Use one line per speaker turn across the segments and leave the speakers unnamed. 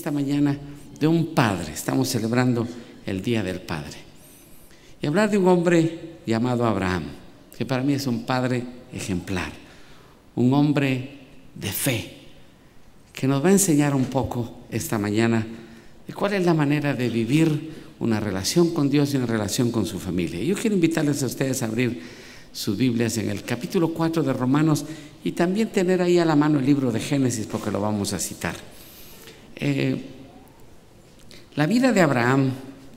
esta mañana de un padre. Estamos celebrando el Día del Padre. Y hablar de un hombre llamado Abraham, que para mí es un padre ejemplar, un hombre de fe, que nos va a enseñar un poco esta mañana de cuál es la manera de vivir una relación con Dios y una relación con su familia. Yo quiero invitarles a ustedes a abrir sus Biblias en el capítulo 4 de Romanos y también tener ahí a la mano el libro de Génesis, porque lo vamos a citar. La vida de Abraham,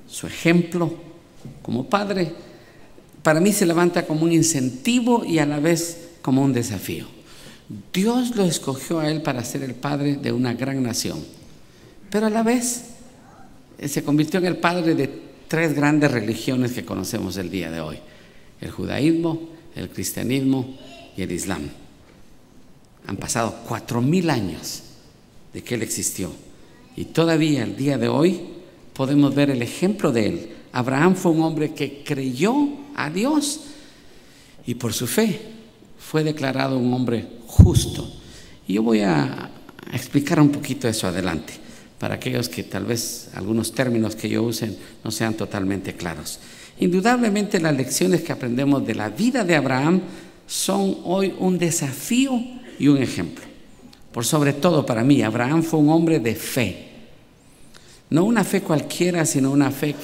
su ejemplo como padre, para mí se levanta como un incentivo y a la vez como un desafío. Dios lo escogió a él para ser el padre de una gran nación, pero a la vez se convirtió en el padre de tres grandes religiones que conocemos el día de hoy: el judaísmo, el cristianismo y el islam. Han pasado 4000 años de que él existió y todavía el día de hoy podemos ver el ejemplo de él. Abraham fue un hombre que creyó a Dios y por su fe fue declarado un hombre justo. Y yo voy a explicar un poquito eso adelante, para aquellos que tal vez algunos términos que yo use no sean totalmente claros. Indudablemente las lecciones que aprendemos de la vida de Abraham son hoy un desafío y un ejemplo. Por sobre todo para mí, Abraham fue un hombre de fe. No una fe cualquiera, sino una fe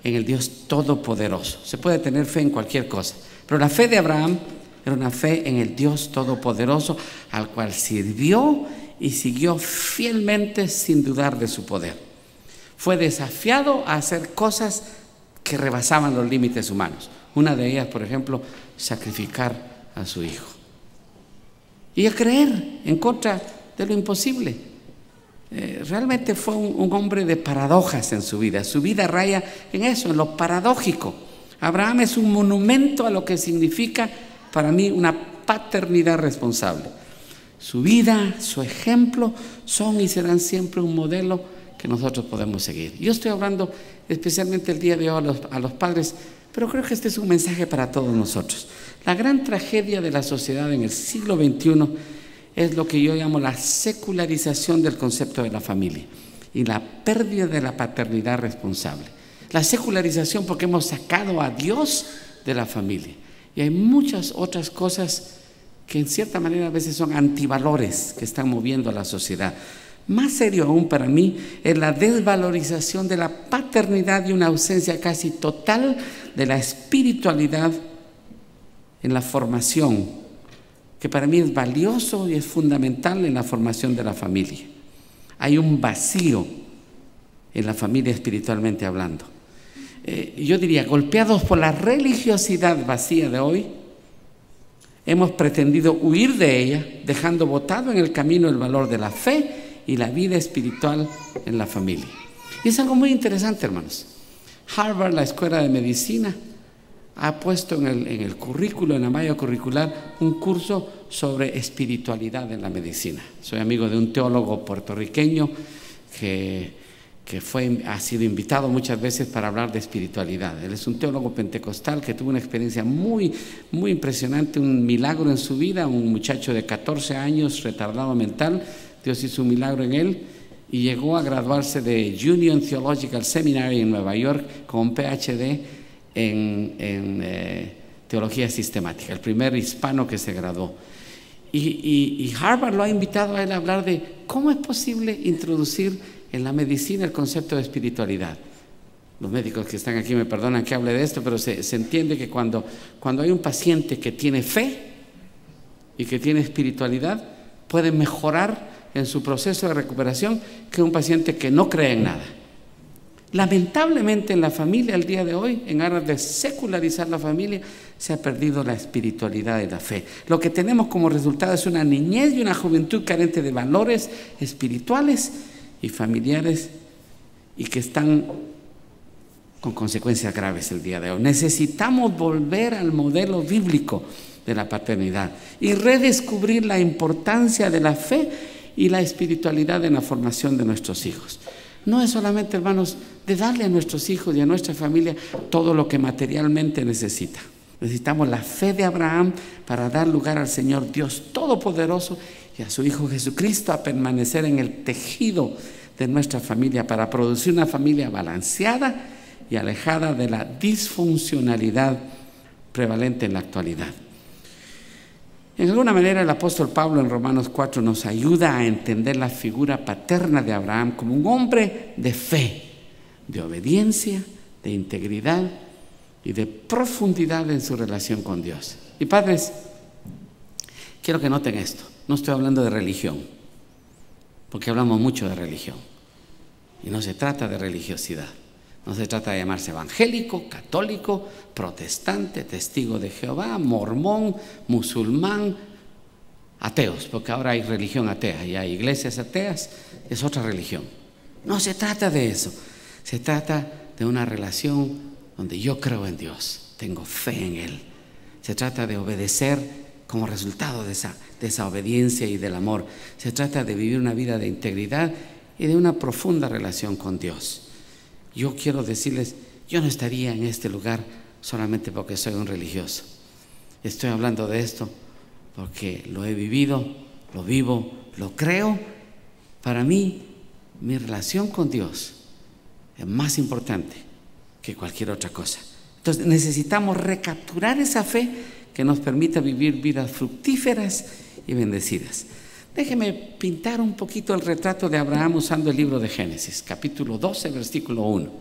en el Dios Todopoderoso. Se puede tener fe en cualquier cosa, pero la fe de Abraham era una fe en el Dios Todopoderoso, al cual sirvió y siguió fielmente sin dudar de su poder. Fue desafiado a hacer cosas que rebasaban los límites humanos. Una de ellas, por ejemplo, sacrificar a su hijo. Y a creer en contra de lo imposible. Realmente fue un hombre de paradojas en su vida. Su vida raya en eso, en lo paradójico. Abraham es un monumento a lo que significa para mí una paternidad responsable. Su vida, su ejemplo son y serán siempre un modelo que nosotros podemos seguir. Yo estoy hablando especialmente el día de hoy a los padres, pero creo que este es un mensaje para todos nosotros. La gran tragedia de la sociedad en el siglo XXI es lo que yo llamo la secularización del concepto de la familia y la pérdida de la paternidad responsable. La secularización porque hemos sacado a Dios de la familia. Y hay muchas otras cosas que en cierta manera a veces son antivalores que están moviendo a la sociedad. Más serio aún para mí es la desvalorización de la paternidad y una ausencia casi total de la espiritualidad en la formación, que para mí es valioso y es fundamental en la formación de la familia. Hay un vacío en la familia espiritualmente hablando. Yo diría, golpeados por la religiosidad vacía de hoy, hemos pretendido huir de ella, dejando botado en el camino el valor de la fe y la vida espiritual en la familia. Y es algo muy interesante, hermanos. Harvard, la escuela de medicina, ha puesto en el currículo, en la malla curricular, un curso sobre espiritualidad en la medicina. Soy amigo de un teólogo puertorriqueño que ha sido invitado muchas veces para hablar de espiritualidad. Él es un teólogo pentecostal que tuvo una experiencia muy, muy impresionante, un milagro en su vida, un muchacho de 14 años, retardado mental. Dios hizo un milagro en él y llegó a graduarse de Union Theological Seminary en Nueva York con un PhD en teología sistemática, el primer hispano que se graduó. Y Harvard lo ha invitado a él a hablar de cómo es posible introducir en la medicina el concepto de espiritualidad. Los médicos que están aquí me perdonan que hable de esto, pero se entiende que cuando hay un paciente que tiene fe y que tiene espiritualidad, puede mejorar en su proceso de recuperación que un paciente que no cree en nada. Lamentablemente en la familia al día de hoy, en aras de secularizar la familia, se ha perdido la espiritualidad y la fe. Lo que tenemos como resultado es una niñez y una juventud carente de valores espirituales y familiares y que están con consecuencias graves el día de hoy. Necesitamos volver al modelo bíblico de la paternidad y redescubrir la importancia de la fe y la espiritualidad en la formación de nuestros hijos. No es solamente, hermanos, de darle a nuestros hijos y a nuestra familia todo lo que materialmente necesita. Necesitamos la fe de Abraham para dar lugar al Señor Dios Todopoderoso y a su Hijo Jesucristo a permanecer en el tejido de nuestra familia para producir una familia balanceada y alejada de la disfuncionalidad prevalente en la actualidad. En alguna manera el apóstol Pablo en Romanos 4 nos ayuda a entender la figura paterna de Abraham como un hombre de fe, de obediencia, de integridad y de profundidad en su relación con Dios. Y padres, quiero que noten esto, no estoy hablando de religión, porque hablamos mucho de religión, y no se trata de religiosidad. No se trata de llamarse evangélico, católico, protestante, testigo de Jehová, mormón, musulmán, ateos, porque ahora hay religión atea y hay iglesias ateas, es otra religión. No se trata de eso, se trata de una relación donde yo creo en Dios, tengo fe en Él. Se trata de obedecer como resultado de esa obediencia y del amor. Se trata de vivir una vida de integridad y de una profunda relación con Dios. Yo quiero decirles, yo no estaría en este lugar solamente porque soy un religioso. Estoy hablando de esto porque lo he vivido, lo vivo, lo creo. Para mí, mi relación con Dios es más importante que cualquier otra cosa. Entonces necesitamos recapturar esa fe que nos permita vivir vidas fructíferas y bendecidas. Déjeme pintar un poquito el retrato de Abraham usando el libro de Génesis, capítulo 12, versículo 1.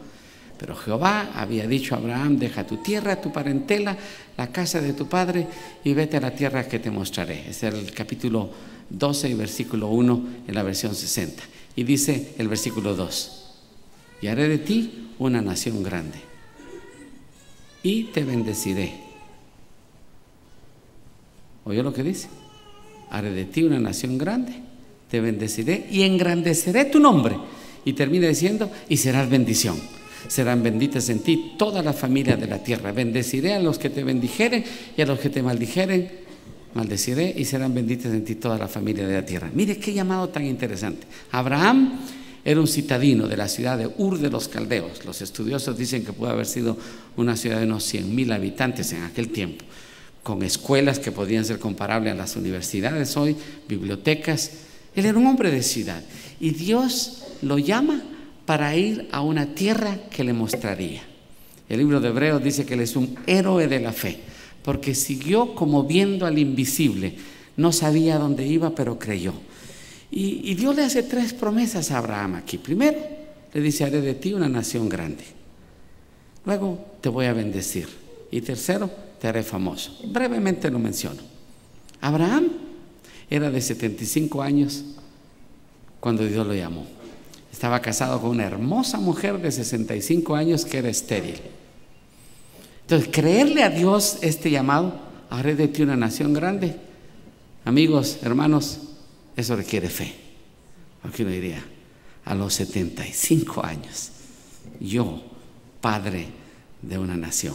Pero Jehová había dicho a Abraham: deja tu tierra, tu parentela, la casa de tu padre y vete a la tierra que te mostraré. Es el capítulo 12 y versículo 1 en la versión 60. Y dice el versículo 2: y haré de ti una nación grande y te bendeciré. ¿Oyó lo que dice? Haré de ti una nación grande, te bendeciré y engrandeceré tu nombre. Y termina diciendo: y serás bendición. Serán benditas en ti todas las familias de la tierra. Bendeciré a los que te bendijeren y a los que te maldijeren maldeciré, y serán benditas en ti todas las familias de la tierra. Mire qué llamado tan interesante. Abraham era un citadino de la ciudad de Ur de los Caldeos. Los estudiosos dicen que pudo haber sido una ciudad de unos 100,000 habitantes en aquel tiempo, con escuelas que podían ser comparables a las universidades hoy, bibliotecas. Él era un hombre de ciudad y Dios lo llama para ir a una tierra que le mostraría. El libro de Hebreos dice que él es un héroe de la fe, porque siguió como viendo al invisible. No sabía dónde iba, pero creyó. Y Dios le hace 3 promesas a Abraham aquí. Primero, le dice: haré de ti una nación grande. Luego, te voy a bendecir. Y tercero, te haré famoso. Brevemente lo menciono. Abraham era de 75 años cuando Dios lo llamó. Estaba casado con una hermosa mujer de 65 años que era estéril. Entonces, creerle a Dios este llamado: haré de ti una nación grande. Amigos, hermanos, eso requiere fe. Porque uno diría: a los 75 años, yo, padre de una nación.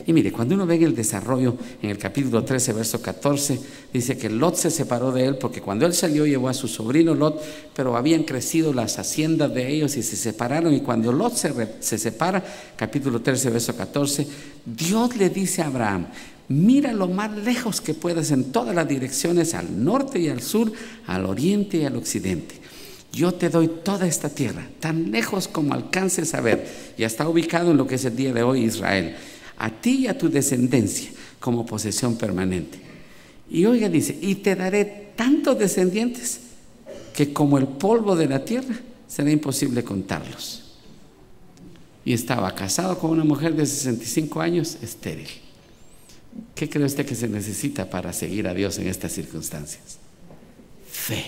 Y mire, cuando uno ve el desarrollo en el capítulo 13, verso 14, dice que Lot se separó de él porque cuando él salió llevó a su sobrino Lot, pero habían crecido las haciendas de ellos y se separaron. Y cuando Lot se separa, capítulo 13, verso 14, Dios le dice a Abraham: mira lo más lejos que puedas en todas las direcciones, al norte y al sur, al oriente y al occidente. Yo te doy toda esta tierra, tan lejos como alcances a ver, y está ubicado en lo que es el día de hoy Israel, a ti y a tu descendencia como posesión permanente. Y oiga, dice: y te daré tantos descendientes que como el polvo de la tierra será imposible contarlos. Y estaba casado con una mujer de 65 años, estéril. ¿Qué cree usted que se necesita para seguir a Dios en estas circunstancias? Fe.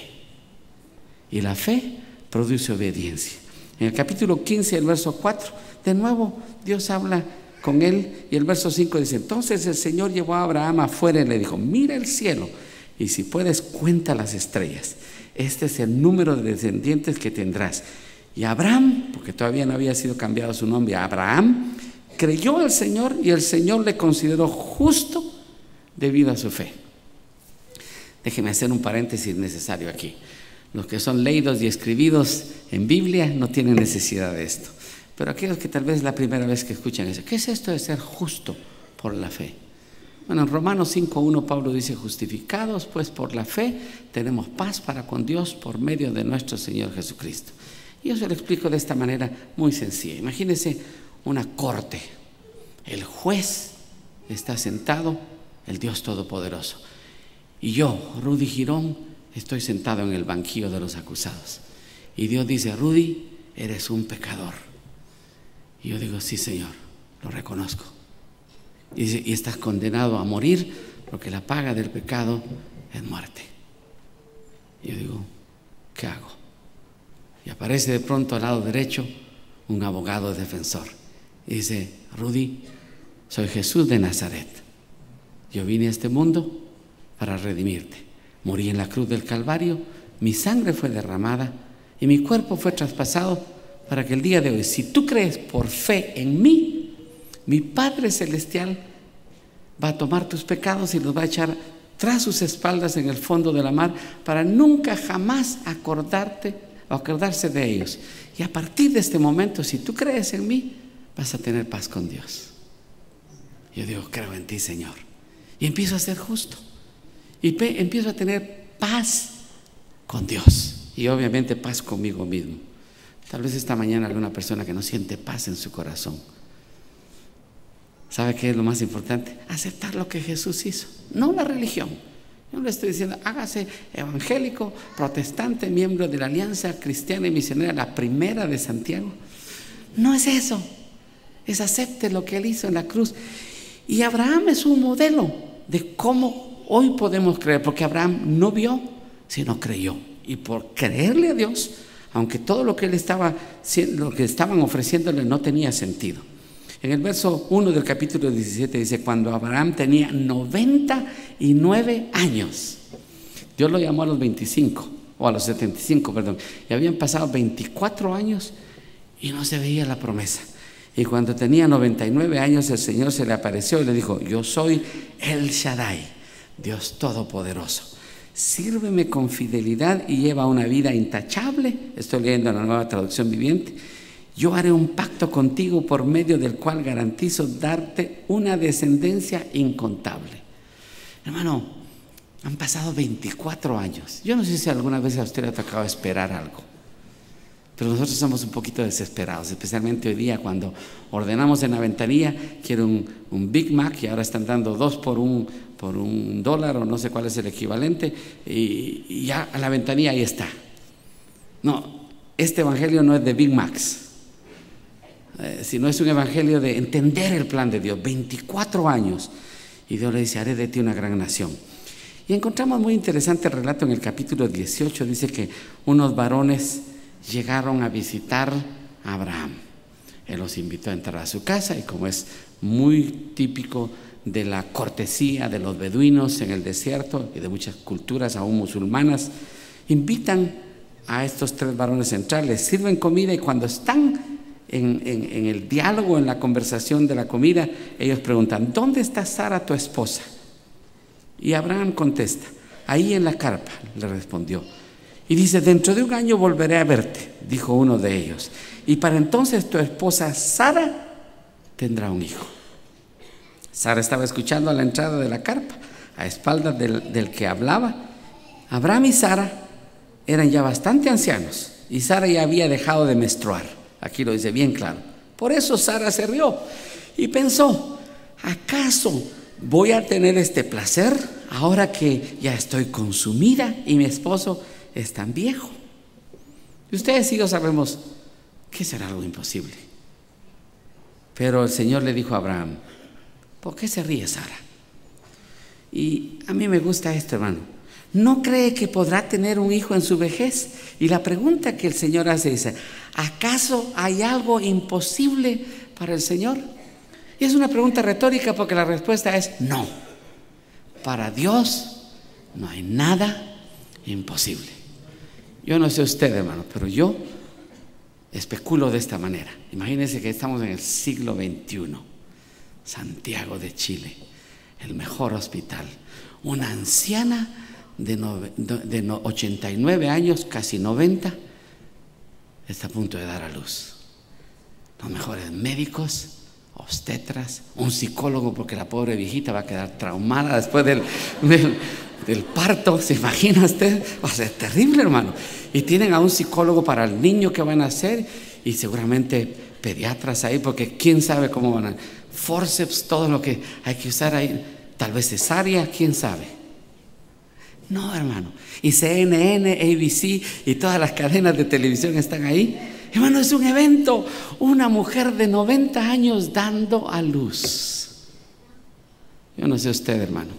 Y la fe produce obediencia. En el capítulo 15, el verso 4, de nuevo Dios habla con él, y el verso 5 dice: entonces el Señor llevó a Abraham afuera y le dijo: mira el cielo y si puedes cuenta las estrellas, este es el número de descendientes que tendrás. Y Abraham, porque todavía no había sido cambiado su nombre a Abraham, creyó al Señor y el Señor le consideró justo debido a su fe. Déjeme hacer un paréntesis necesario aquí. Los que son leídos y escribidos en Biblia no tienen necesidad de esto. Pero aquellos que tal vez es la primera vez que escuchan eso: ¿qué es esto de ser justo por la fe? Bueno, en Romanos 5:1 Pablo dice: justificados pues por la fe tenemos paz para con Dios por medio de nuestro Señor Jesucristo. Y yo se lo explico de esta manera muy sencilla. Imagínense una corte. El juez está sentado, el Dios Todopoderoso. Y yo, Rudy Girón, estoy sentado en el banquillo de los acusados. Y Dios dice: Rudy, eres un pecador. Y yo digo: sí, Señor, lo reconozco. Y dice: y estás condenado a morir, porque la paga del pecado es muerte. Y yo digo: ¿qué hago? Y aparece de pronto al lado derecho un abogado defensor. Y dice: Rudy, soy Jesús de Nazaret. Yo vine a este mundo para redimirte. Morí en la cruz del Calvario, mi sangre fue derramada y mi cuerpo fue traspasado para que el día de hoy, si tú crees por fe en mí, mi Padre Celestial va a tomar tus pecados y los va a echar tras sus espaldas en el fondo de la mar, para nunca jamás acordarse de ellos. Y a partir de este momento, si tú crees en mí, vas a tener paz con Dios. Yo digo: creo en ti, Señor. Y empiezo a ser justo. Y empiezo a tener paz con Dios. Y obviamente paz conmigo mismo. Tal vez esta mañana alguna persona que no siente paz en su corazón. ¿Sabe qué es lo más importante? Aceptar lo que Jesús hizo, no la religión. Yo no le estoy diciendo: hágase evangélico, protestante, miembro de la Alianza Cristiana y Misionera, la primera de Santiago. No es eso. Es acepte lo que Él hizo en la cruz. Y Abraham es un modelo de cómo hoy podemos creer, porque Abraham no vio, sino creyó. Y por creerle a Dios, aunque todo lo que lo que estaban ofreciéndole no tenía sentido. En el verso 1 del capítulo 17 dice: cuando Abraham tenía 99 años, Dios lo llamó a los 25, o a los 75, perdón, y habían pasado 24 años y no se veía la promesa. Y cuando tenía 99 años, el Señor se le apareció y le dijo: yo soy El Shaddai, Dios Todopoderoso. Sírveme con fidelidad y lleva una vida intachable. Estoy leyendo la Nueva Traducción Viviente. Yo haré un pacto contigo por medio del cual garantizo darte una descendencia incontable. Hermano, han pasado 24 años. Yo no sé si alguna vez a usted le ha tocado esperar algo, pero nosotros somos un poquito desesperados, especialmente hoy día cuando ordenamos en la ventanilla: quiero un Big Mac, y ahora están dando 2 por $1, o no sé cuál es el equivalente, y ya a la ventanilla ahí está. No, este evangelio no es de Big Macs, sino es un evangelio de entender el plan de Dios. 24 años, y Dios le dice: haré de ti una gran nación. Y encontramos muy interesante el relato en el capítulo 18. Dice que unos varones llegaron a visitar a Abraham. Él los invitó a entrar a su casa, y como es muy típico de la cortesía de los beduinos en el desierto y de muchas culturas aún musulmanas, invitan a estos 3 varones a entrar, les sirven comida, y cuando están en el diálogo, en la conversación de la comida, ellos preguntan: ¿dónde está Sara, tu esposa? Y Abraham contesta: ahí en la carpa, le respondió. Y dice: dentro de 1 año volveré a verte, dijo uno de ellos, y para entonces tu esposa Sara tendrá un hijo. Sara estaba escuchando a la entrada de la carpa, a espaldas del que hablaba. Abraham y Sara eran ya bastante ancianos, y Sara ya había dejado de menstruar. Aquí lo dice bien claro. Por eso Sara se rió y pensó: ¿acaso voy a tener este placer ahora que ya estoy consumida y mi esposo es tan viejo? Y ustedes y yo sabemos que será algo imposible. Pero el Señor le dijo a Abraham: ¿por qué se ríe Sara? Y a mí me gusta esto, hermano. ¿No cree que podrá tener un hijo en su vejez? Y la pregunta que el Señor hace dice: ¿acaso hay algo imposible para el Señor? Y es una pregunta retórica, porque la respuesta es no. Para Dios no hay nada imposible. Yo no sé usted, hermano, pero yo especulo de esta manera. Imagínense que estamos en el siglo XXI. Santiago de Chile, el mejor hospital. Una anciana de 89 años, casi 90, está a punto de dar a luz. Los mejores médicos, obstetras, un psicólogo, porque la pobre viejita va a quedar traumada después del parto, ¿se imagina usted? Va a ser terrible, hermano. Y tienen a un psicólogo para el niño que van a hacer y seguramente pediatras ahí, porque quién sabe cómo van a... Forceps, todo lo que hay que usar ahí, tal vez cesárea, quién sabe. No, hermano. Y CNN, ABC y todas las cadenas de televisión están ahí. Hermano, es un evento. Una mujer de 90 años dando a luz. Yo no sé usted, hermano,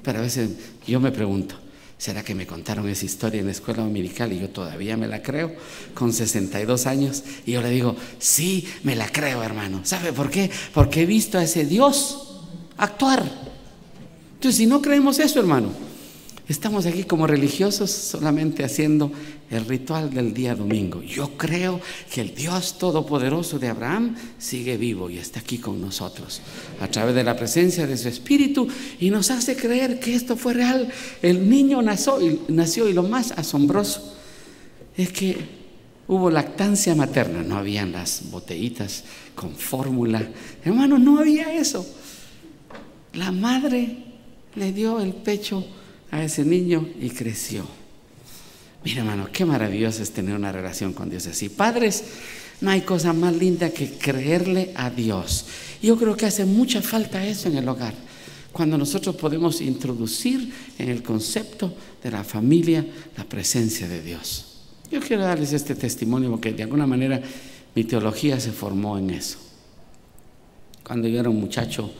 pero a veces yo me pregunto, ¿será que me contaron esa historia en la escuela dominical y yo todavía me la creo con 62 años? Y yo le digo, sí, me la creo, hermano. ¿Sabe por qué? Porque he visto a ese Dios actuar. Entonces, si no creemos eso, hermano, estamos aquí como religiosos solamente haciendo el ritual del día domingo. Yo creo que el Dios todopoderoso de Abraham sigue vivo y está aquí con nosotros a través de la presencia de su Espíritu y nos hace creer que esto fue real. El niño nació y lo más asombroso es que hubo lactancia materna. No habían las botellitas con fórmula. Hermano, no había eso. La madre le dio el pecho a ese niño y creció. Mira, hermano, qué maravilloso es tener una relación con Dios así. Padres, no hay cosa más linda que creerle a Dios. Yo creo que hace mucha falta eso en el hogar, cuando nosotros podemos introducir en el concepto de la familia la presencia de Dios. Yo quiero darles este testimonio porque de alguna manera mi teología se formó en eso. Cuando yo era un muchacho,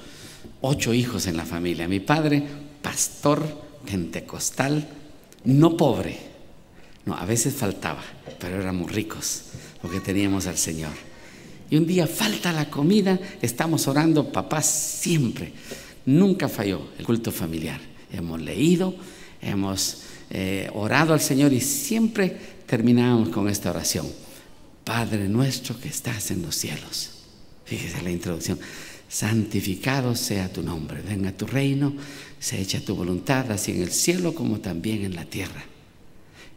8 hijos en la familia. Mi padre, pastor pentecostal, no pobre, no, a veces faltaba, pero éramos ricos porque teníamos al Señor. Y un día falta la comida, estamos orando, papá siempre, nunca falló el culto familiar. Hemos leído, hemos orado al Señor y siempre terminábamos con esta oración: Padre nuestro que estás en los cielos. Fíjese la introducción: santificado sea tu nombre, venga tu reino, sea hecha tu voluntad, así en el cielo como también en la tierra.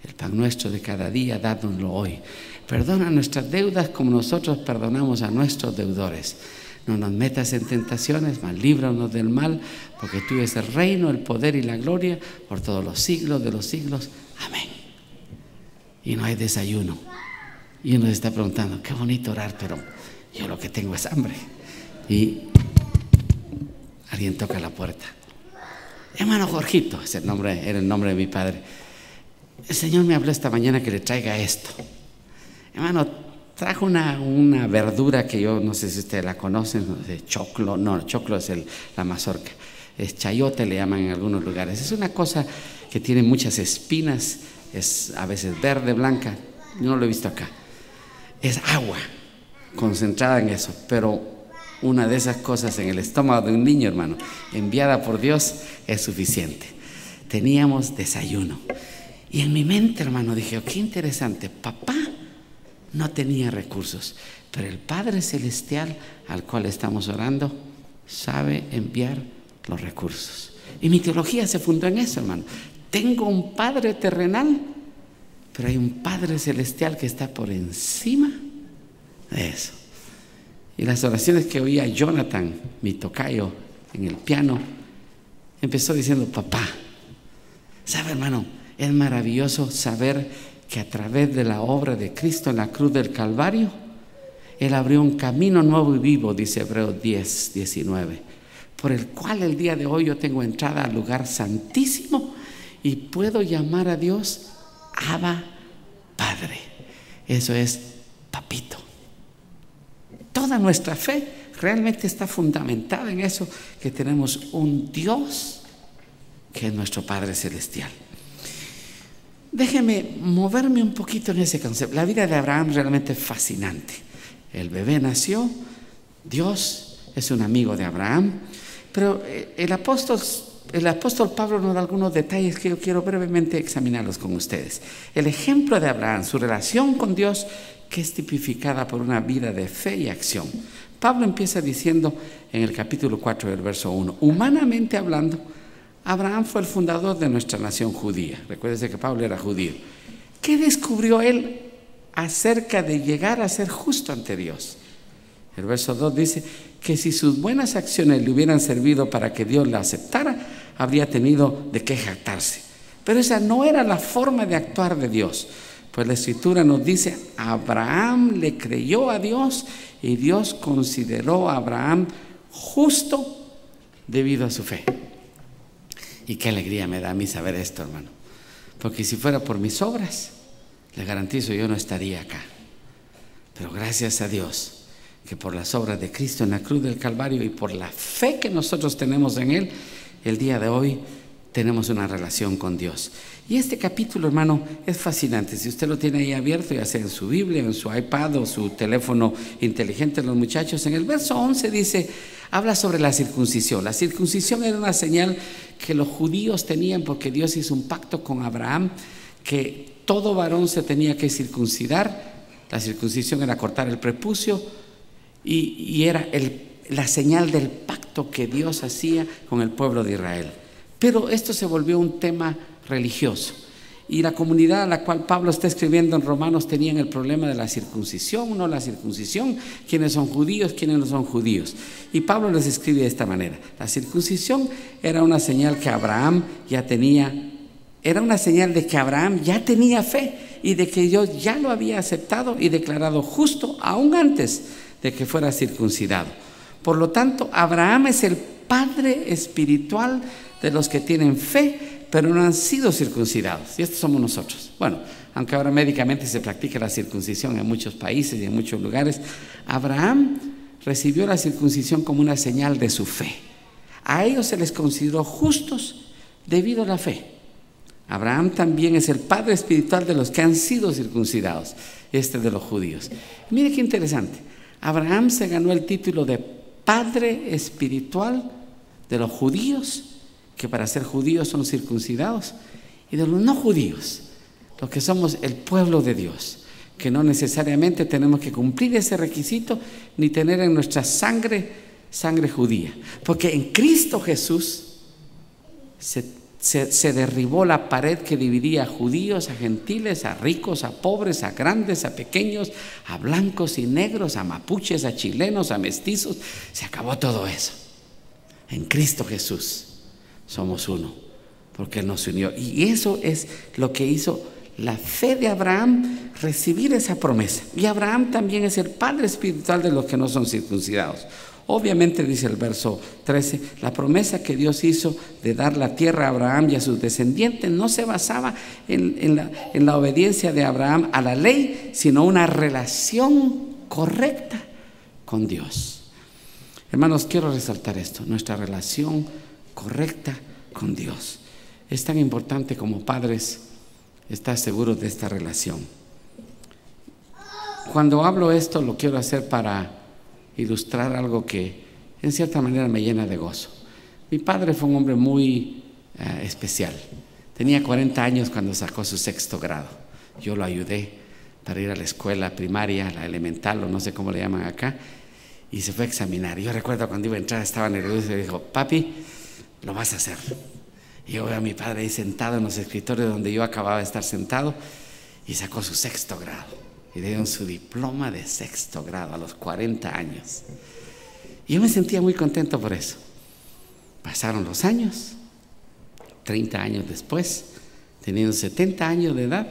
El pan nuestro de cada día, dánoslo hoy. Perdona nuestras deudas como nosotros perdonamos a nuestros deudores. No nos metas en tentaciones, mas líbranos del mal, porque tú es el reino, el poder y la gloria por todos los siglos de los siglos. Amén. Y no hay desayuno. Y uno se está preguntando, qué bonito orar, pero yo lo que tengo es hambre. Y alguien toca la puerta. Hermano Jorgito, era el nombre de mi padre. El Señor me habló esta mañana que le traiga esto. Hermano, trajo una verdura que yo no sé si ustedes la conocen, choclo. No, choclo es la mazorca. Es chayote, le llaman en algunos lugares. Es una cosa que tiene muchas espinas, es a veces verde, blanca. Yo no lo he visto acá. Es agua concentrada en eso, pero una de esas cosas en el estómago de un niño, hermano, enviada por Dios, es suficiente. Teníamos desayuno. Y en mi mente, hermano, dije, oh, qué interesante, papá no tenía recursos, pero el Padre Celestial al cual estamos orando sabe enviar los recursos. Y mi teología se fundó en eso, hermano. Tengo un Padre terrenal, pero hay un Padre Celestial que está por encima de eso. Y las oraciones que oía Jonathan, mi tocayo, en el piano, empezó diciendo, papá. ¿Sabe, hermano? Es maravilloso saber que a través de la obra de Cristo en la cruz del Calvario, Él abrió un camino nuevo y vivo, dice Hebreos 10:19, por el cual el día de hoy yo tengo entrada al lugar santísimo y puedo llamar a Dios Abba Padre. Eso es papito. Toda nuestra fe realmente está fundamentada en eso, que tenemos un Dios que es nuestro Padre Celestial. Déjeme moverme un poquito en ese concepto. La vida de Abraham realmente es fascinante. El bebé nació, Dios es un amigo de Abraham, pero el apóstol Pablo nos da algunos detalles que yo quiero brevemente examinarlos con ustedes. El ejemplo de Abraham, su relación con Dios, que es tipificada por una vida de fe y acción. Pablo empieza diciendo en el capítulo 4 del verso 1, humanamente hablando, Abraham fue el fundador de nuestra nación judía. Recuérdense que Pablo era judío. ¿Qué descubrió él acerca de llegar a ser justo ante Dios? El verso 2 dice que si sus buenas acciones le hubieran servido para que Dios la aceptara, habría tenido de qué jactarse. Pero esa no era la forma de actuar de Dios. Pues la Escritura nos dice, Abraham le creyó a Dios y Dios consideró a Abraham justo debido a su fe. Y qué alegría me da a mí saber esto, hermano. Porque si fuera por mis obras, le garantizo, yo no estaría acá. Pero gracias a Dios, que por las obras de Cristo en la cruz del Calvario y por la fe que nosotros tenemos en Él, el día de hoy tenemos una relación con Dios. Y este capítulo, hermano, es fascinante. Si usted lo tiene ahí abierto, ya sea en su Biblia, en su iPad o su teléfono inteligente, los muchachos, en el verso 11 dice, habla sobre la circuncisión. La circuncisión era una señal que los judíos tenían porque Dios hizo un pacto con Abraham que todo varón se tenía que circuncidar. La circuncisión era cortar el prepucio y era la señal del pacto que Dios hacía con el pueblo de Israel. Pero esto se volvió un tema religioso. Y la comunidad a la cual Pablo está escribiendo en Romanos tenían el problema de la circuncisión, no la circuncisión, quiénes son judíos, quiénes no son judíos. Y Pablo les escribe de esta manera: la circuncisión era una señal que Abraham ya tenía, era una señal de que Abraham ya tenía fe y de que Dios ya lo había aceptado y declarado justo aún antes de que fuera circuncidado. Por lo tanto, Abraham es el padre espiritual de los que tienen fe, pero no han sido circuncidados. Y estos somos nosotros. Bueno, aunque ahora médicamente se practica la circuncisión en muchos países y en muchos lugares, Abraham recibió la circuncisión como una señal de su fe. A ellos se les consideró justos debido a la fe. Abraham también es el padre espiritual de los que han sido circuncidados, de los judíos. Mire qué interesante. Abraham se ganó el título de padre espiritual de los judíos, que para ser judíos son circuncidados, y de los no judíos, los que somos el pueblo de Dios, que no necesariamente tenemos que cumplir ese requisito ni tener en nuestra sangre judía, porque en Cristo Jesús se derribó la pared que dividía a judíos, a gentiles, a ricos, a pobres, a grandes, a pequeños, a blancos y negros, a mapuches, a chilenos, a mestizos. Se acabó todo eso. En Cristo Jesús somos uno, porque Él nos unió. Y eso es lo que hizo la fe de Abraham, recibir esa promesa. Y Abraham también es el padre espiritual de los que no son circuncidados. Obviamente, dice el verso 13, la promesa que Dios hizo de dar la tierra a Abraham y a sus descendientes no se basaba en la obediencia de Abraham a la ley, sino una relación correcta con Dios. Hermanos, quiero resaltar esto: nuestra relación correcta con Dios. Es tan importante como padres estar seguros de esta relación. Cuando hablo esto, lo quiero hacer para ilustrar algo que en cierta manera me llena de gozo. Mi padre fue un hombre muy especial. Tenía 40 años cuando sacó su 6º grado. Yo lo ayudé para ir a la escuela primaria, la elemental, o no sé cómo le llaman acá, y se fue a examinar. Yo recuerdo cuando iba a entrar, estaba nervioso y dijo: papi, lo vas a hacer. Y yo veo a mi padre ahí sentado en los escritorios donde yo acababa de estar sentado, y sacó su 6º grado. Y le dieron su diploma de 6º grado a los 40 años. Y yo me sentía muy contento por eso. Pasaron los años, 30 años después, teniendo 70 años de edad,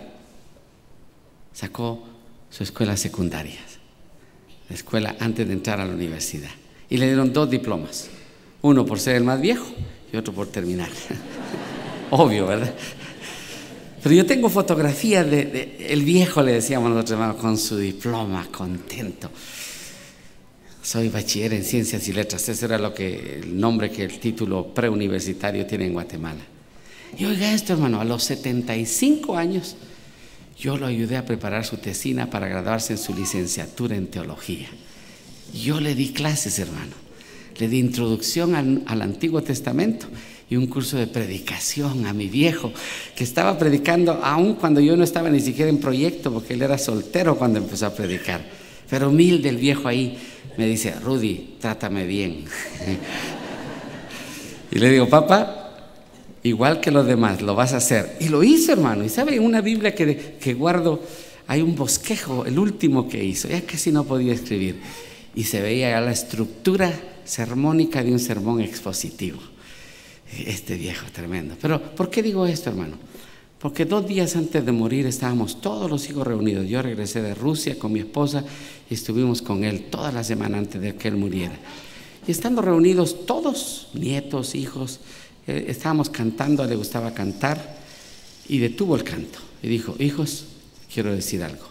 sacó su escuela secundaria, la escuela antes de entrar a la universidad. Y le dieron 2 diplomas, uno por ser el más viejo y otro por terminar. Obvio, ¿verdad? Pero yo tengo fotografía de el viejo, le decíamos nosotros, hermanos, con su diploma, contento. Soy bachiller en ciencias y letras. Ese era el nombre que el título preuniversitario tiene en Guatemala. Y oiga esto, hermano, a los 75 años yo lo ayudé a preparar su tesina para graduarse en su licenciatura en teología. Yo le di clases, hermano. Le di introducción al Antiguo Testamento y un curso de predicación a mi viejo, que estaba predicando aún cuando yo no estaba ni siquiera en proyecto, porque él era soltero cuando empezó a predicar. Pero humilde el viejo ahí me dice: Rudy, trátame bien. Y le digo: papá, igual que los demás, lo vas a hacer. Y lo hizo, hermano. Y sabe, en una Biblia que guardo hay un bosquejo, el último que hizo. Ya casi no podía escribir. Y se veía ya la estructura sermónica de un sermón expositivo. Este viejo tremendo. Pero ¿por qué digo esto, hermano? Porque 2 días antes de morir estábamos todos los hijos reunidos. Yo regresé de Rusia con mi esposa y estuvimos con él toda la semana antes de que él muriera. Y estando reunidos todos, nietos, hijos, estábamos cantando, le gustaba cantar, y detuvo el canto y dijo: hijos, quiero decir algo.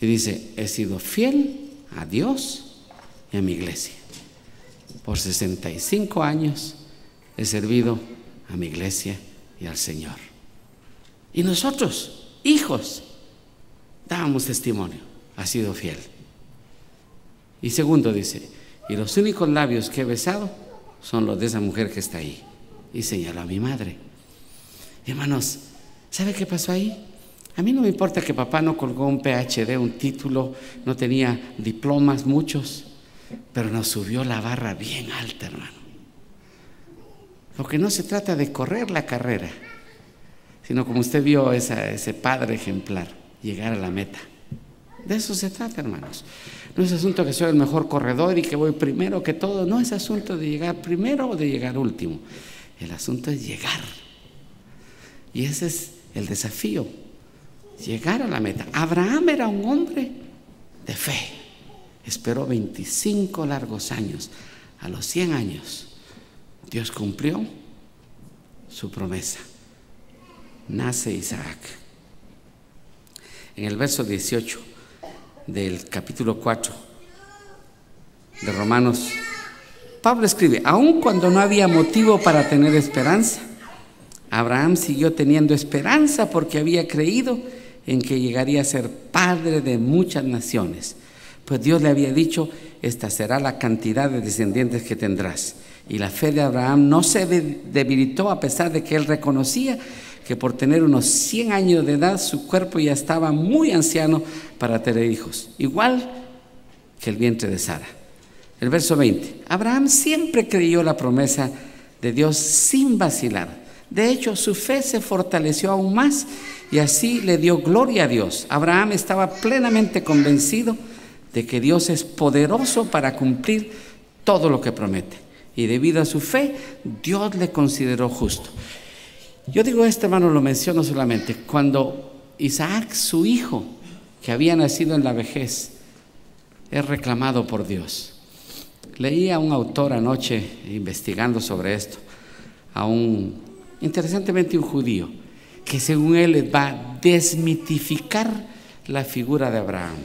Y dice: he sido fiel a Dios y a mi iglesia. Por 65 años he servido a mi iglesia y al Señor. Y nosotros, hijos, dábamos testimonio: ha sido fiel. Y segundo dice: y los únicos labios que he besado son los de esa mujer que está ahí. Y señaló a mi madre. Y hermanos, ¿sabe qué pasó ahí? A mí no me importa que papá no colgó un PhD, un título, no tenía diplomas, muchos, pero nos subió la barra bien alta, hermano. Porque no se trata de correr la carrera, sino, como usted vio, ese padre ejemplar, llegar a la meta. De eso se trata, hermanos. No es asunto que soy el mejor corredor y que voy primero que todo. No es asunto de llegar primero o de llegar último. El asunto es llegar. Y ese es el desafío, llegar a la meta. Abraham era un hombre de fe. Esperó 25 largos años. A los 100 años, Dios cumplió su promesa. Nace Isaac. En el verso 18 del capítulo 4 de Romanos, Pablo escribe: aun cuando no había motivo para tener esperanza, Abraham siguió teniendo esperanza porque había creído en que llegaría a ser padre de muchas naciones. Pues Dios le había dicho: esta será la cantidad de descendientes que tendrás. Y la fe de Abraham no se debilitó, a pesar de que él reconocía que por tener unos 100 años de edad su cuerpo ya estaba muy anciano para tener hijos, igual que el vientre de Sara. El verso 20: Abraham siempre creyó la promesa de Dios sin vacilar. De hecho, su fe se fortaleció aún más y así le dio gloria a Dios. Abraham estaba plenamente convencido de que Dios es poderoso para cumplir todo lo que promete. Y debido a su fe, Dios le consideró justo. Yo digo esto, hermano, lo menciono solamente. Cuando Isaac, su hijo, que había nacido en la vejez, es reclamado por Dios. Leí a un autor anoche, investigando sobre esto, interesantemente un judío, que según él va a desmitificar la figura de Abraham.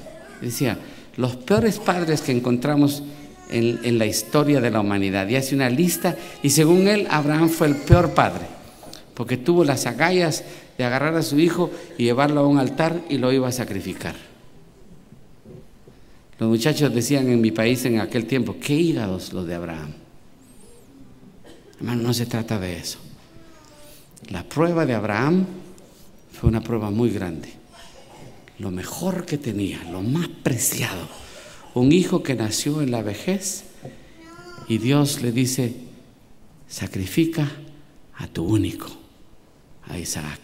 Decía: los peores padres que encontramos en la historia de la humanidad, y hace una lista, y según él, Abraham fue el peor padre, porque tuvo las agallas de agarrar a su hijo y llevarlo a un altar y lo iba a sacrificar. Los muchachos decían en mi país en aquel tiempo: qué hígados los de Abraham. Hermano, no se trata de eso. La prueba de Abraham fue una prueba muy grande. Lo mejor que tenía, lo más preciado, un hijo que nació en la vejez, y Dios le dice: sacrifica a tu único, a Isaac.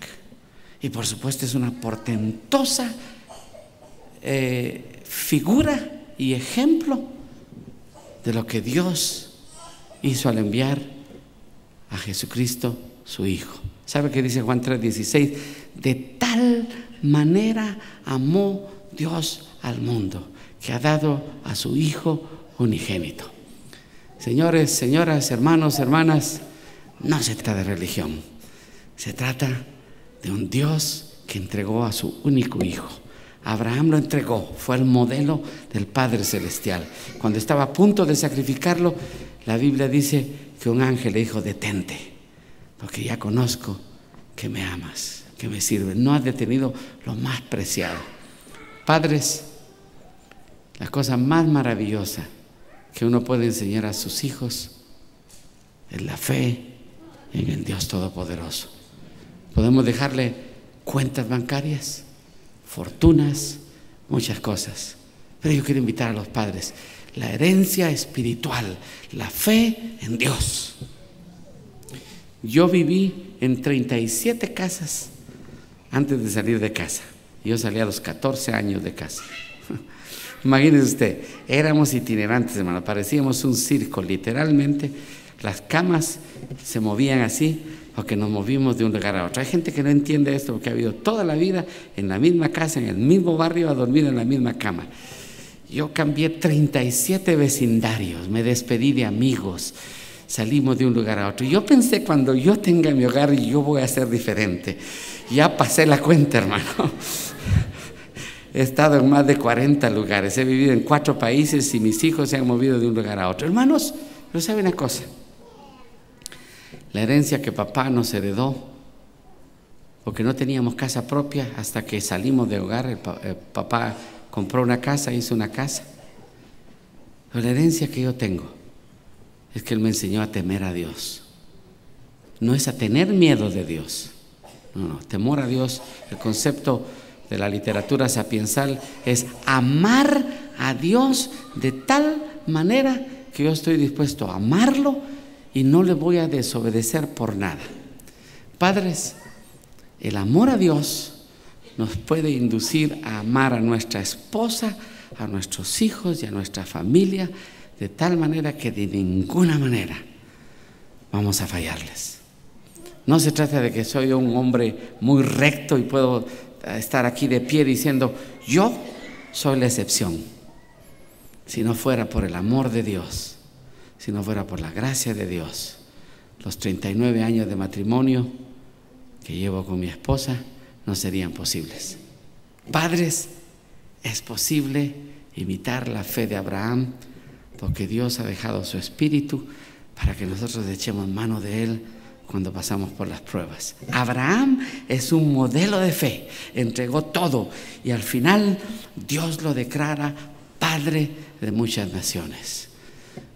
Y por supuesto es una portentosa figura y ejemplo de lo que Dios hizo al enviar a Jesucristo, su Hijo. ¿Sabe qué dice Juan 3:16? De tal manera amó Dios al mundo, que ha dado a su Hijo unigénito. Señores, señoras, hermanos, hermanas, no se trata de religión, se trata de un Dios que entregó a su único Hijo. Abraham lo entregó, fue el modelo del Padre Celestial. Cuando estaba a punto de sacrificarlo, la Biblia dice que un ángel le dijo: detente, porque ya conozco que me amas, que me sirves. No has detenido lo más preciado. Padres, la cosa más maravillosa que uno puede enseñar a sus hijos es la fe en el Dios Todopoderoso. Podemos dejarle cuentas bancarias, fortunas, muchas cosas, pero yo quiero invitar a los padres: la herencia espiritual, la fe en Dios. Yo viví en 37 casas antes de salir de casa. Yo salí a los 14 años de casa. Imagínese usted, éramos itinerantes, hermano, parecíamos un circo, literalmente. las camas se movían así, porque nos movimos de un lugar a otro. Hay gente que no entiende esto, porque ha vivido toda la vida en la misma casa, en el mismo barrio, ha dormido en la misma cama. Yo cambié 37 vecindarios, me despedí de amigos, salimos de un lugar a otro. Yo pensé, cuando yo tenga mi hogar, yo voy a ser diferente. Ya pasé la cuenta, hermano. He estado en más de 40 lugares, he vivido en 4 países y mis hijos se han movido de un lugar a otro. Hermanos, pero ¿sabe una cosa? La herencia que papá nos heredó, porque no teníamos casa propia hasta que salimos de hogar, el papá compró una casa, hizo una casa. Pero la herencia que yo tengo es que él me enseñó a temer a Dios. No es a tener miedo de Dios. No, temor a Dios, el concepto de la literatura sapiensal es amar a Dios de tal manera que yo estoy dispuesto a amarlo y no le voy a desobedecer por nada. Padres, el amor a Dios nos puede inducir a amar a nuestra esposa, a nuestros hijos y a nuestra familia de tal manera que de ninguna manera vamos a fallarles. No se trata de que soy un hombre muy recto y puedo estar aquí de pie diciendo, yo soy la excepción. Si no fuera por el amor de Dios, si no fuera por la gracia de Dios, los 39 años de matrimonio que llevo con mi esposa no serían posibles. Padres, es posible imitar la fe de Abraham, porque Dios ha dejado su espíritu para que nosotros echemos mano de él cuando pasamos por las pruebas. Abraham es un modelo de fe, entregó todo y al final Dios lo declara padre de muchas naciones.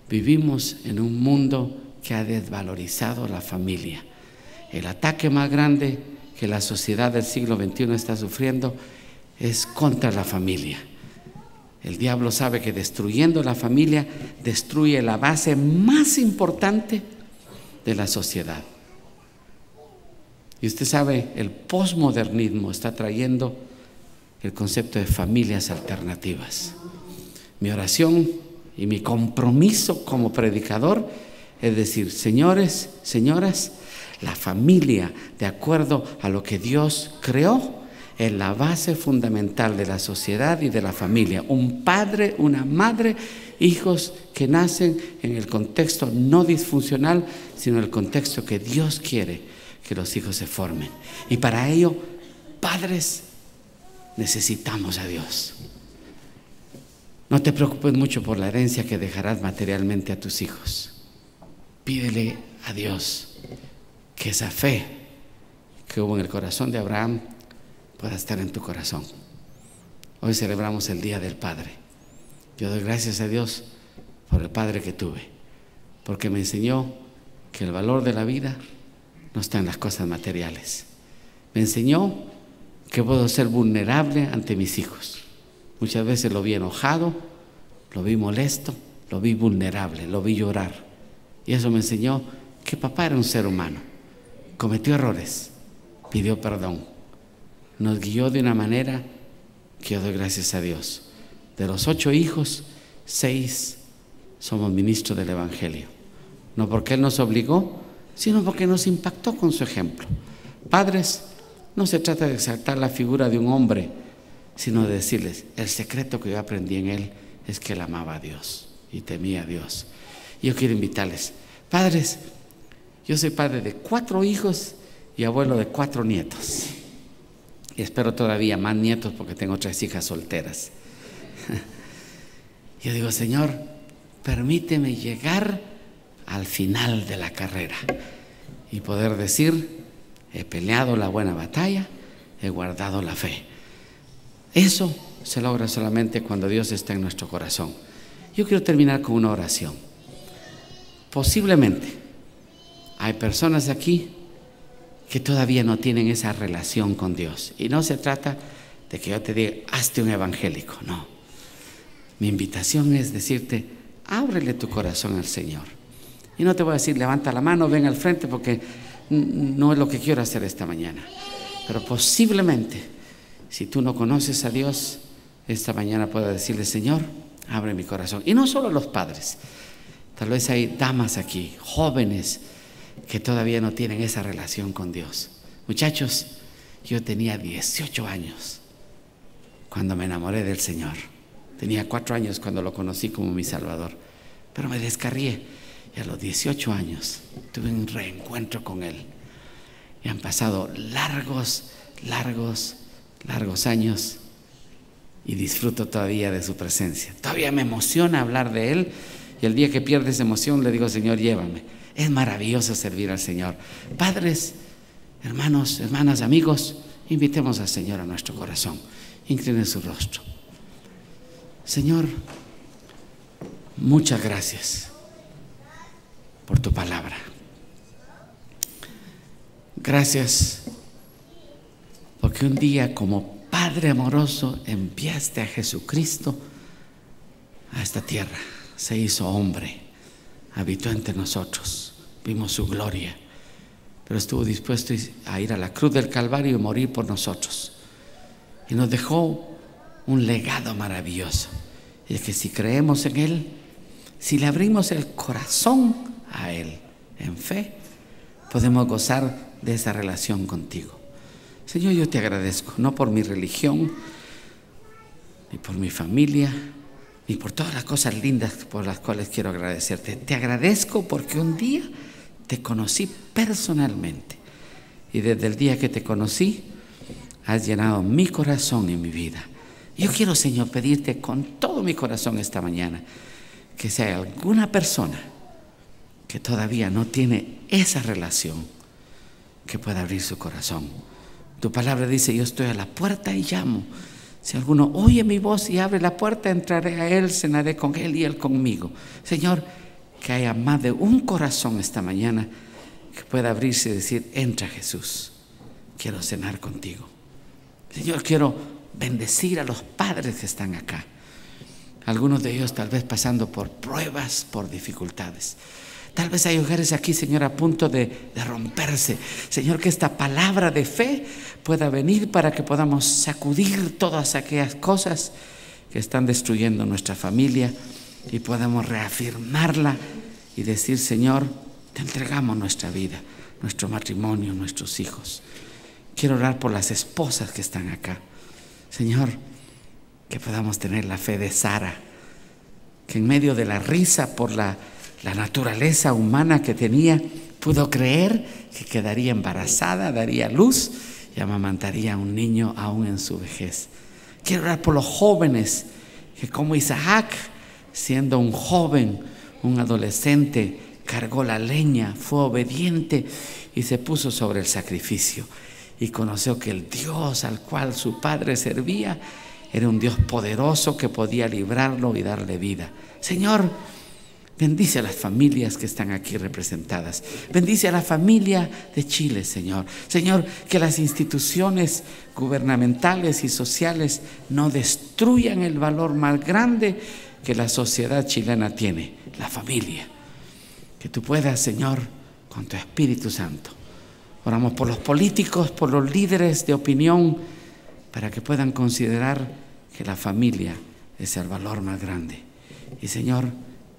Vivimos en un mundo que ha desvalorizado la familia. El ataque más grande que la sociedad del siglo XXI está sufriendo es contra la familia. El diablo sabe que destruyendo la familia destruye la base más importante de la sociedad. Y usted sabe, el posmodernismo está trayendo el concepto de familias alternativas. Mi oración y mi compromiso como predicador es decir, señores, señoras, la familia, de acuerdo a lo que Dios creó, es la base fundamental de la sociedad y de la familia. Un padre, una madre, hijos que nacen en el contexto no disfuncional, sino en el contexto que Dios quiere que los hijos se formen. Y para ello, padres, necesitamos a Dios. No te preocupes mucho por la herencia que dejarás materialmente a tus hijos. Pídele a Dios que esa fe que hubo en el corazón de Abraham pueda estar en tu corazón. Hoy celebramos el Día del Padre. Yo doy gracias a Dios por el padre que tuve, porque me enseñó que el valor de la vida no está en las cosas materiales. Me enseñó que puedo ser vulnerable ante mis hijos. Muchas veces lo vi enojado, lo vi molesto, lo vi vulnerable, lo vi llorar. Y eso me enseñó que papá era un ser humano. Cometió errores, pidió perdón. Nos guió de una manera que yo doy gracias a Dios. De los 8 hijos, 6 somos ministros del Evangelio. No porque Él nos obligó, sino porque nos impactó con su ejemplo. Padres, no se trata de exaltar la figura de un hombre, sino de decirles, el secreto que yo aprendí en él es que él amaba a Dios y temía a Dios. Y yo quiero invitarles, padres, yo soy padre de 4 hijos y abuelo de 4 nietos. Y espero todavía más nietos porque tengo 3 hijas solteras. Yo digo, Señor, permíteme llegar al final de la carrera y poder decir, he peleado la buena batalla, he guardado la fe. Eso se logra solamente cuando Dios está en nuestro corazón. Yo quiero terminar con una oración. Posiblemente hay personas aquí que todavía no tienen esa relación con Dios. Y no se trata de que yo te diga, hazte un evangélico. No. Mi invitación es decirte, ábrele tu corazón al Señor. Y no te voy a decir, levanta la mano, ven al frente, porque no es lo que quiero hacer esta mañana. Pero posiblemente, si tú no conoces a Dios, esta mañana puedo decirle, Señor, abre mi corazón. Y no solo los padres, Tal vez hay damas aquí, jóvenes, que todavía no tienen esa relación con Dios. Muchachos, yo tenía 18 años cuando me enamoré del Señor. Tenía 4 años cuando lo conocí como mi Salvador, pero me descarrié y a los 18 años tuve un reencuentro con Él. Y han pasado largos años y disfruto todavía de su presencia. Todavía me emociona hablar de Él, y el día que pierde esa emoción le digo: Señor, llévame. Es maravilloso servir al Señor. Padres, hermanos, hermanas, amigos, invitemos al Señor a nuestro corazón. Incline su rostro. Señor, muchas gracias por tu palabra. Gracias porque un día, como Padre amoroso, enviaste a Jesucristo a esta tierra. Se hizo hombre, habitó entre nosotros, vimos su gloria, pero estuvo dispuesto a ir a la cruz del Calvario y morir por nosotros. Y nos dejó un legado maravilloso. Y es que si creemos en Él, si le abrimos el corazón a Él en fe, podemos gozar de esa relación contigo. Señor, yo te agradezco, no por mi religión, ni por mi familia, ni por todas las cosas lindas por las cuales quiero agradecerte. Te agradezco porque un día te conocí personalmente, y desde el día que te conocí has llenado mi corazón y mi vida. Yo quiero, Señor, pedirte con todo mi corazón esta mañana que si hay alguna persona que todavía no tiene esa relación, que pueda abrir su corazón. Tu palabra dice: yo estoy a la puerta y llamo. Si alguno oye mi voz y abre la puerta, entraré a Él, cenaré con Él y Él conmigo. Señor, que haya más de un corazón esta mañana que pueda abrirse y decir: entra, Jesús, quiero cenar contigo. Señor, quiero bendecir a los padres que están acá. Algunos de ellos tal vez pasando por pruebas, por dificultades. Tal vez hay hogares aquí, Señor, a punto de romperse. Señor, que esta palabra de fe pueda venir para que podamos sacudir todas aquellas cosas que están destruyendo nuestra familia y podamos reafirmarla y decir: Señor, te entregamos nuestra vida, nuestro matrimonio, nuestros hijos. Quiero orar por las esposas que están acá. Señor, que podamos tener la fe de Sara, que en medio de la risa por la naturaleza humana que tenía, pudo creer que quedaría embarazada, daría luz y amamantaría a un niño aún en su vejez. Quiero orar por los jóvenes, que como Isaac, siendo un joven, un adolescente, cargó la leña, fue obediente y se puso sobre el sacrificio, y conoció que el Dios al cual su padre servía era un Dios poderoso que podía librarlo y darle vida. Señor, bendice a las familias que están aquí representadas. Bendice a la familia de Chile, Señor. Señor, que las instituciones gubernamentales y sociales no destruyan el valor más grande que la sociedad chilena tiene, la familia. Que tú puedas, Señor, con tu Espíritu Santo. Oramos por los políticos, por los líderes de opinión, para que puedan considerar que la familia es el valor más grande. Y, Señor,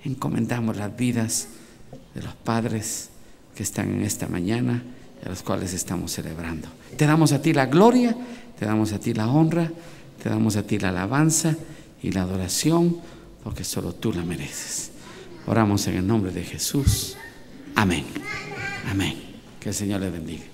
encomendamos las vidas de los padres que están en esta mañana y a los cuales estamos celebrando. Te damos a ti la gloria, te damos a ti la honra, te damos a ti la alabanza y la adoración, porque solo tú la mereces. Oramos en el nombre de Jesús. Amén. Amén. Que el Señor les bendiga.